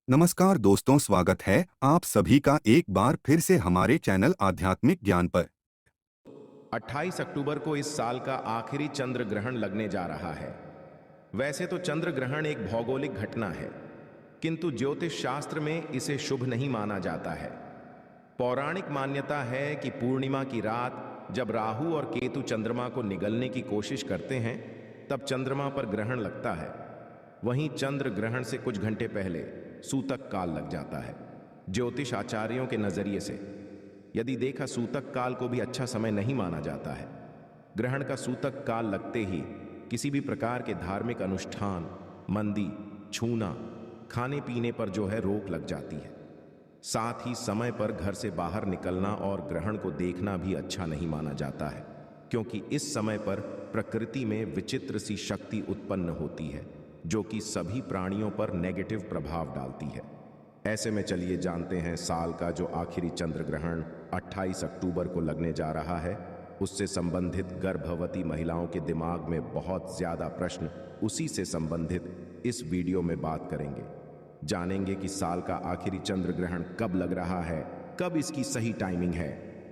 नमस्कार दोस्तों, स्वागत है आप सभी का एक बार फिर से हमारे चैनल आध्यात्मिक ज्ञान पर। 28 अक्टूबर को इस साल का आखिरी चंद्र ग्रहण लगने जा रहा है। वैसे तो चंद्र ग्रहण एक भौगोलिक घटना है, किंतु ज्योतिष शास्त्र में इसे शुभ नहीं माना जाता है। पौराणिक मान्यता है कि पूर्णिमा की रात जब राहु और केतु चंद्रमा को निगलने की कोशिश करते हैं, तब चंद्रमा पर ग्रहण लगता है। वहीं चंद्र ग्रहण से कुछ घंटे पहले सूतक काल लग जाता है। ज्योतिष आचार्यों के नजरिए से यदि देखा, सूतक काल को भी अच्छा समय नहीं माना जाता है। ग्रहण का सूतक काल लगते ही किसी भी प्रकार के धार्मिक अनुष्ठान, मंदी, छूना, खाने पीने पर जो है रोक लग जाती है। साथ ही समय पर घर से बाहर निकलना और ग्रहण को देखना भी अच्छा नहीं माना जाता है, क्योंकि इस समय पर प्रकृति में विचित्र सी शक्ति उत्पन्न होती है, जो कि सभी प्राणियों पर नेगेटिव प्रभाव डालती है। ऐसे में चलिए जानते हैं साल का जो आखिरी चंद्र ग्रहण 28 अक्टूबर को लगने जा रहा है, उससे संबंधित गर्भवती महिलाओं के दिमाग में बहुत ज्यादा प्रश्न उसी से संबंधित इस वीडियो में बात करेंगे। जानेंगे कि साल का आखिरी चंद्र ग्रहण कब लग रहा है, कब इसकी सही टाइमिंग है,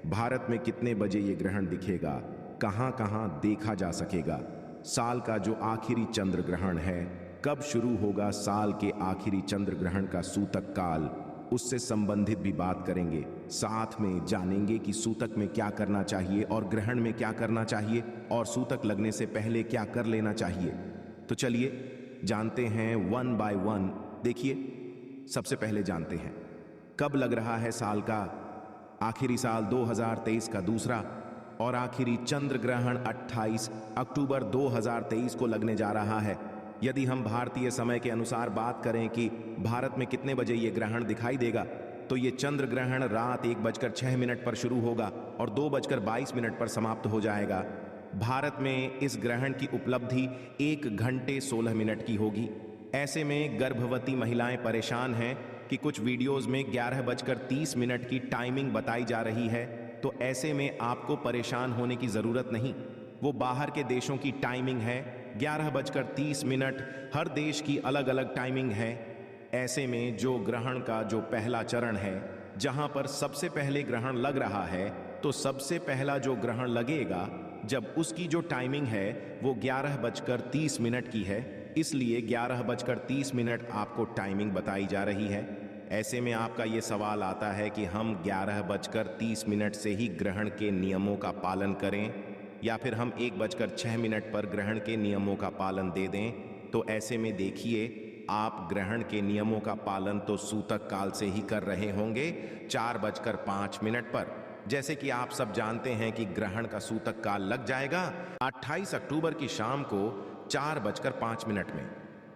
भारत में कितने बजे ये ग्रहण दिखेगा, कहां कहां देखा जा सकेगा, साल का जो आखिरी चंद्र ग्रहण है कब शुरू होगा, साल के आखिरी चंद्र ग्रहण का सूतक काल, उससे संबंधित भी बात करेंगे। साथ में जानेंगे कि सूतक में क्या करना चाहिए और ग्रहण में क्या करना चाहिए और सूतक लगने से पहले क्या कर लेना चाहिए। तो चलिए जानते हैं वन बाय वन। देखिए, सबसे पहले जानते हैं कब लग रहा है साल का आखिरी साल 2023 का दूसरा और आखिरी चंद्र ग्रहण 28 अक्टूबर 2023 को लगने जा रहा है। यदि हम भारतीय समय के अनुसार बात करें कि भारत में कितने बजे ये ग्रहण दिखाई देगा, तो ये चंद्र ग्रहण रात 1:06 पर शुरू होगा और 2:22 पर समाप्त हो जाएगा। भारत में इस ग्रहण की उपलब्धि 1 घंटे 16 मिनट की होगी। ऐसे में गर्भवती महिलाएं परेशान हैं कि कुछ वीडियोस में 11:30 की टाइमिंग बताई जा रही है, तो ऐसे में आपको परेशान होने की जरूरत नहीं। वो बाहर के देशों की टाइमिंग है 11:30। हर देश की अलग अलग टाइमिंग है। ऐसे में जो ग्रहण का जो पहला चरण है, जहां पर सबसे पहले ग्रहण लग रहा है, तो सबसे पहला जो ग्रहण लगेगा, जब उसकी जो टाइमिंग है वो 11:30 की है, इसलिए 11:30 आपको टाइमिंग बताई जा रही है। ऐसे में आपका ये सवाल आता है कि हम 11:30 से ही ग्रहण के नियमों का पालन करें या फिर हम 1:06 पर ग्रहण के नियमों का पालन दे दें। तो ऐसे में देखिए, आप ग्रहण के नियमों का पालन तो सूतक काल से ही कर रहे होंगे 4:05 पर। जैसे कि आप सब जानते हैं कि ग्रहण का सूतक काल लग जाएगा 28 अक्टूबर की शाम को 4:05 में।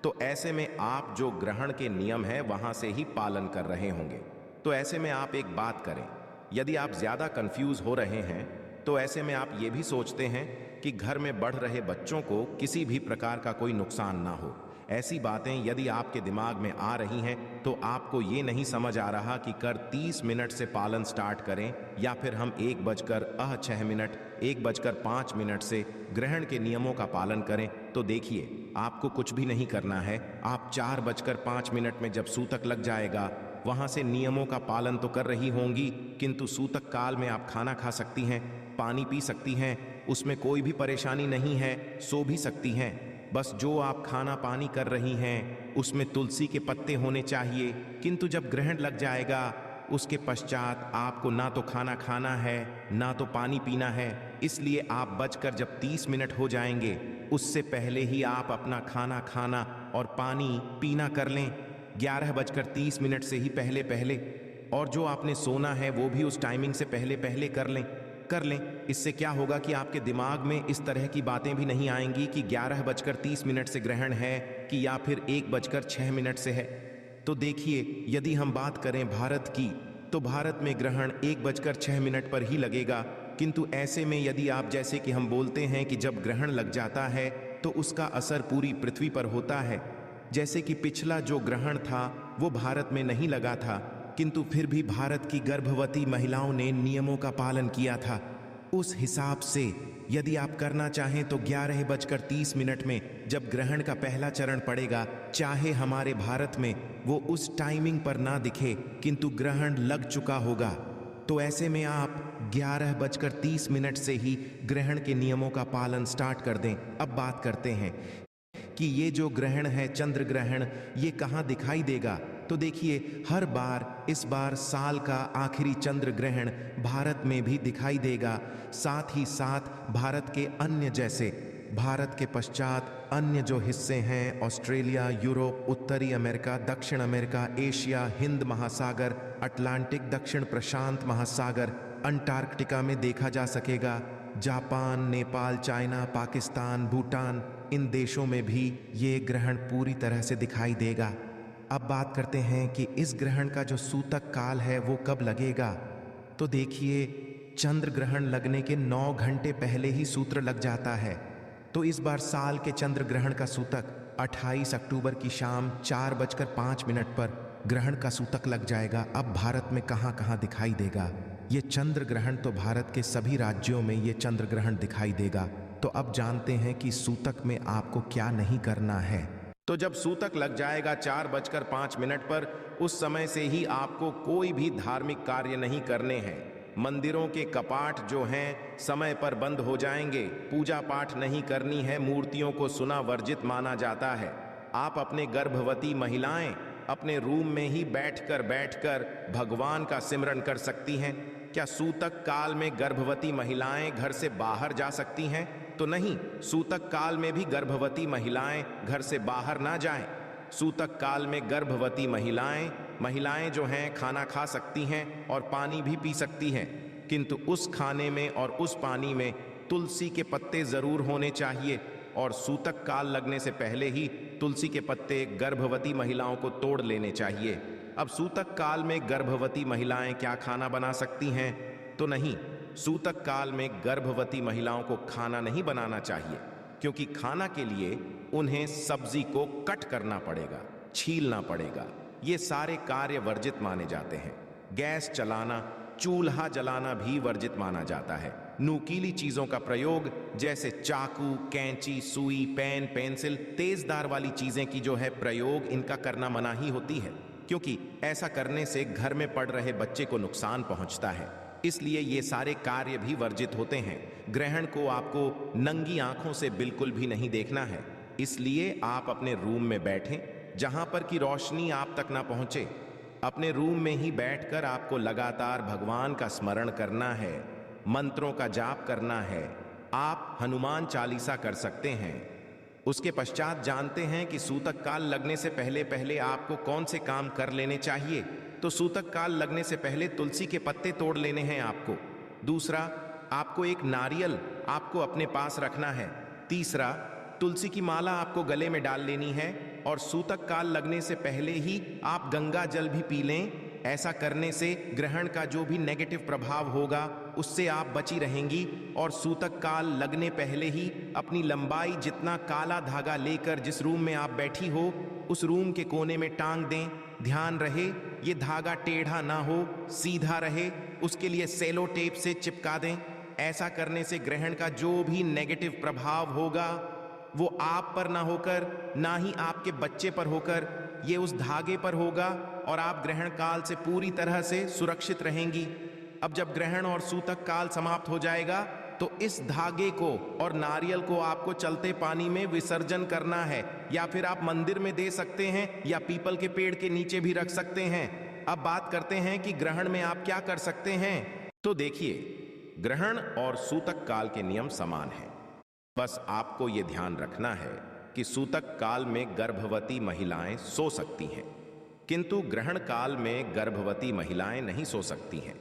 तो ऐसे में आप जो ग्रहण के नियम है वहां से ही पालन कर रहे होंगे। तो ऐसे में आप एक बात करें, यदि आप ज्यादा कंफ्यूज हो रहे हैं, तो ऐसे में आप ये भी सोचते हैं कि घर में बढ़ रहे बच्चों को किसी भी प्रकार का कोई नुकसान ना हो, ऐसी बातें यदि आपके दिमाग में आ रही हैं, तो आपको ये नहीं समझ आ रहा कि कर 30 मिनट से पालन स्टार्ट करें या फिर हम 1:06 1:05 से ग्रहण के नियमों का पालन करें। तो देखिए, आपको कुछ भी नहीं करना है। आप 4:05 में जब सूतक लग जाएगा, वहां से नियमों का पालन तो कर रही होंगी, किंतु सूतक काल में आप खाना खा सकती हैं, पानी पी सकती हैं, उसमें कोई भी परेशानी नहीं है, सो भी सकती हैं। बस जो आप खाना पानी कर रही हैं उसमें तुलसी के पत्ते होने चाहिए। किंतु जब ग्रहण लग जाएगा, उसके पश्चात आपको ना तो खाना खाना है ना तो पानी पीना है, इसलिए आप बचकर जब 30 मिनट हो जाएंगे, उससे पहले ही आप अपना खाना खाना और पानी पीना कर लें 11:30 से ही पहले पहले। और जो आपने सोना है वो भी उस टाइमिंग से पहले पहले कर लें। इससे क्या होगा कि आपके दिमाग में इस तरह की बातें भी नहीं आएंगी कि 11:30 से ग्रहण है कि या फिर 1:06 से है। तो देखिए, यदि हम बात करें भारत की, तो भारत में ग्रहण 1:06 पर ही लगेगा। किंतु ऐसे में यदि आप, जैसे कि हम बोलते हैं कि जब ग्रहण लग जाता है तो उसका असर पूरी पृथ्वी पर होता है। जैसे कि पिछला जो ग्रहण था वो भारत में नहीं लगा था, किंतु फिर भी भारत की गर्भवती महिलाओं ने नियमों का पालन किया था। उस हिसाब से यदि आप करना चाहें तो 11:30 में जब ग्रहण का पहला चरण पड़ेगा, चाहे हमारे भारत में वो उस टाइमिंग पर ना दिखे किंतु ग्रहण लग चुका होगा, तो ऐसे में आप 11:30 से ही ग्रहण के नियमों का पालन स्टार्ट कर दें। अब बात करते हैं कि ये जो ग्रहण है, चंद्र ग्रहण, ये कहाँ दिखाई देगा। तो देखिए, हर बार इस बार साल का आखिरी चंद्र ग्रहण भारत में भी दिखाई देगा। साथ ही साथ भारत के अन्य जैसे भारत के पश्चात अन्य जो हिस्से हैं, ऑस्ट्रेलिया, यूरोप, उत्तरी अमेरिका, दक्षिण अमेरिका, एशिया, हिंद महासागर, अटलांटिक, दक्षिण प्रशांत महासागर, अंटार्कटिका में देखा जा सकेगा। जापान, नेपाल, चाइना, पाकिस्तान, भूटान, इन देशों में भी ये ग्रहण पूरी तरह से दिखाई देगा। अब बात करते हैं कि इस ग्रहण का जो सूतक काल है वो कब लगेगा। तो देखिए, चंद्र ग्रहण लगने के 9 घंटे पहले ही सूत्र लग जाता है। तो इस बार साल के चंद्र ग्रहण का सूतक 28 अक्टूबर की शाम 4:05 पर ग्रहण का सूतक लग जाएगा। अब भारत में कहाँ कहाँ दिखाई देगा ये चंद्र ग्रहण? तो भारत के सभी राज्यों में ये चंद्र ग्रहण दिखाई देगा। तो अब जानते हैं कि सूतक में आपको क्या नहीं करना है। तो जब सूतक लग जाएगा 4:05 पर, उस समय से ही आपको कोई भी धार्मिक कार्य नहीं करने हैं। मंदिरों के कपाट जो हैं समय पर बंद हो जाएंगे। पूजा पाठ नहीं करनी है। मूर्तियों को सुना वर्जित माना जाता है। आप अपने गर्भवती महिलाएं अपने रूम में ही बैठकर भगवान का सिमरन कर सकती हैं। क्या सूतक काल में गर्भवती महिलाएं घर से बाहर जा सकती हैं? तो नहीं, सूतक काल में भी गर्भवती महिलाएं घर से बाहर ना जाएं। सूतक काल में गर्भवती महिलाएं जो हैं खाना खा सकती हैं और पानी भी पी सकती हैं, किंतु उस खाने में और उस पानी में तुलसी के पत्ते जरूर होने चाहिए। और सूतक काल लगने से पहले ही तुलसी के पत्ते गर्भवती महिलाओं को तोड़ लेने चाहिए। अब सूतक काल में गर्भवती महिलाएं क्या खाना बना सकती हैं? तो नहीं, सूतक काल में गर्भवती महिलाओं को खाना नहीं बनाना चाहिए, क्योंकि खाना के लिए उन्हें सब्जी को कट करना पड़ेगा, छीलना पड़ेगा। ये सारे कार्य वर्जित माने जाते हैं। गैस चलाना, चूल्हा जलाना भी वर्जित माना जाता है। नुकीली चीजों का प्रयोग जैसे चाकू, कैंची, सुई, पेन, पेंसिल, तेजदार वाली चीजें की जो है प्रयोग, इनका करना मनाही होती है, क्योंकि ऐसा करने से घर में पड़ रहे बच्चे को नुकसान पहुंचता है। इसलिए ये सारे कार्य भी वर्जित होते हैं। ग्रहण को आपको नंगी आंखों से बिल्कुल भी नहीं देखना है। इसलिए आप अपने रूम में बैठें जहां पर की रोशनी आप तक ना पहुंचे। अपने रूम में ही बैठकर आपको लगातार भगवान का स्मरण करना है, मंत्रों का जाप करना है। आप हनुमान चालीसा कर सकते हैं। उसके पश्चात जानते हैं कि सूतक काल लगने से पहले पहले आपको कौन से काम कर लेने चाहिए। तो सूतक काल लगने से पहले तुलसी के पत्ते तोड़ लेने हैं आपको। दूसरा, आपको एक नारियल आपको अपने पास रखना है। तीसरा, तुलसी की माला आपको गले में डाल लेनी है। और सूतक काल लगने से पहले ही आप गंगा जल भी पी लें। ऐसा करने से ग्रहण का जो भी नेगेटिव प्रभाव होगा उससे आप बची रहेंगी। और सूतक काल लगने पहले ही अपनी लंबाई जितना काला धागा लेकर जिस रूम में आप बैठी हो उस रूम के कोने में टांग दें। ध्यान रहे ये धागा टेढ़ा ना हो, सीधा रहे। उसके लिए सेलो टेप से चिपका दें। ऐसा करने से ग्रहण का जो भी नेगेटिव प्रभाव होगा वो आप पर ना होकर, ना ही आपके बच्चे पर होकर, ये उस धागे पर होगा और आप ग्रहण काल से पूरी तरह से सुरक्षित रहेंगी। अब जब ग्रहण और सूतक काल समाप्त हो जाएगा तो इस धागे को और नारियल को आपको चलते पानी में विसर्जन करना है, या फिर आप मंदिर में दे सकते हैं या पीपल के पेड़ के नीचे भी रख सकते हैं। अब बात करते हैं कि ग्रहण में आप क्या कर सकते हैं। तो देखिए, ग्रहण और सूतक काल के नियम समान हैं। बस आपको ये ध्यान रखना है कि सूतक काल में गर्भवती महिलाएं सो सकती हैं, किंतु ग्रहण काल में गर्भवती महिलाएं नहीं सो सकती हैं।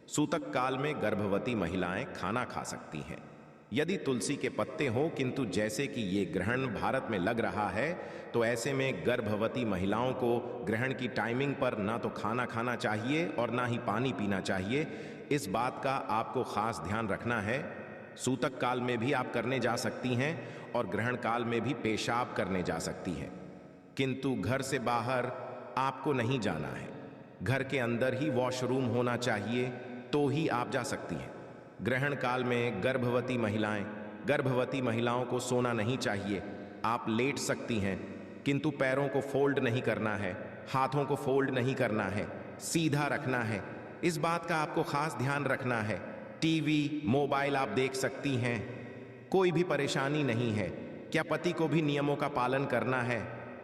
सूतक काल में गर्भवती महिलाएं खाना खा सकती हैं यदि तुलसी के पत्ते हों, किंतु जैसे कि ये ग्रहण भारत में लग रहा है तो ऐसे में गर्भवती महिलाओं को ग्रहण की टाइमिंग पर ना तो खाना खाना चाहिए और ना ही पानी पीना चाहिए। इस बात का आपको खास ध्यान रखना है। सूतक काल में भी आप करने जा सकती हैं और ग्रहण काल में भी पेशाब करने जा सकती हैं, किंतु घर से बाहर आपको नहीं जाना है। घर के अंदर ही वॉशरूम होना चाहिए, तो ही आप जा सकती हैं। ग्रहण काल में गर्भवती महिलाओं को सोना नहीं चाहिए। आप लेट सकती हैं, किंतु पैरों को फोल्ड नहीं करना है। हाथों को फोल्ड नहीं करना है, सीधा रखना है। इस बात का आपको खास ध्यान रखना है। टीवी, मोबाइल आप देख सकती हैं, कोई भी परेशानी नहीं है। क्या पति को भी नियमों का पालन करना है?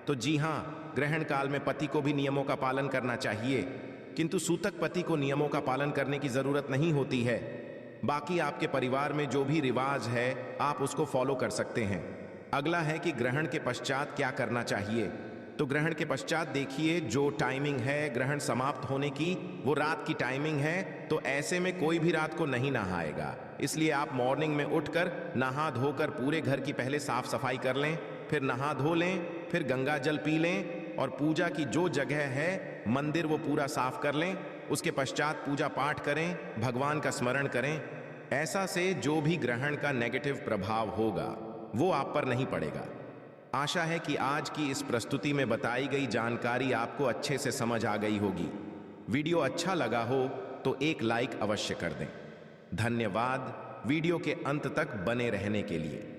तो जी हाँ, ग्रहण काल में पति को भी नियमों का पालन करना चाहिए, किंतु सूतक पति को नियमों का पालन करने की जरूरत नहीं होती है। बाकी आपके परिवार में जो भी रिवाज है आप उसको फॉलो कर सकते हैं। अगला है कि ग्रहण के पश्चात क्या करना चाहिए। तो ग्रहण के पश्चात देखिए, जो टाइमिंग है ग्रहण समाप्त होने की, वो रात की टाइमिंग है। तो ऐसे में कोई भी रात को नहीं नहाएगा, इसलिए आप मॉर्निंग में उठकर नहा धोकर पूरे घर की पहले साफ सफाई कर लें, फिर नहा धो लें, फिर गंगा जल पी लें और पूजा की जो जगह है मंदिर वो पूरा साफ कर लें। उसके पश्चात पूजा पाठ करें, भगवान का स्मरण करें। ऐसा से जो भी ग्रहण का नेगेटिव प्रभाव होगा वो आप पर नहीं पड़ेगा। आशा है कि आज की इस प्रस्तुति में बताई गई जानकारी आपको अच्छे से समझ आ गई होगी। वीडियो अच्छा लगा हो तो एक लाइक अवश्य कर दें। धन्यवाद वीडियो के अंत तक बने रहने के लिए।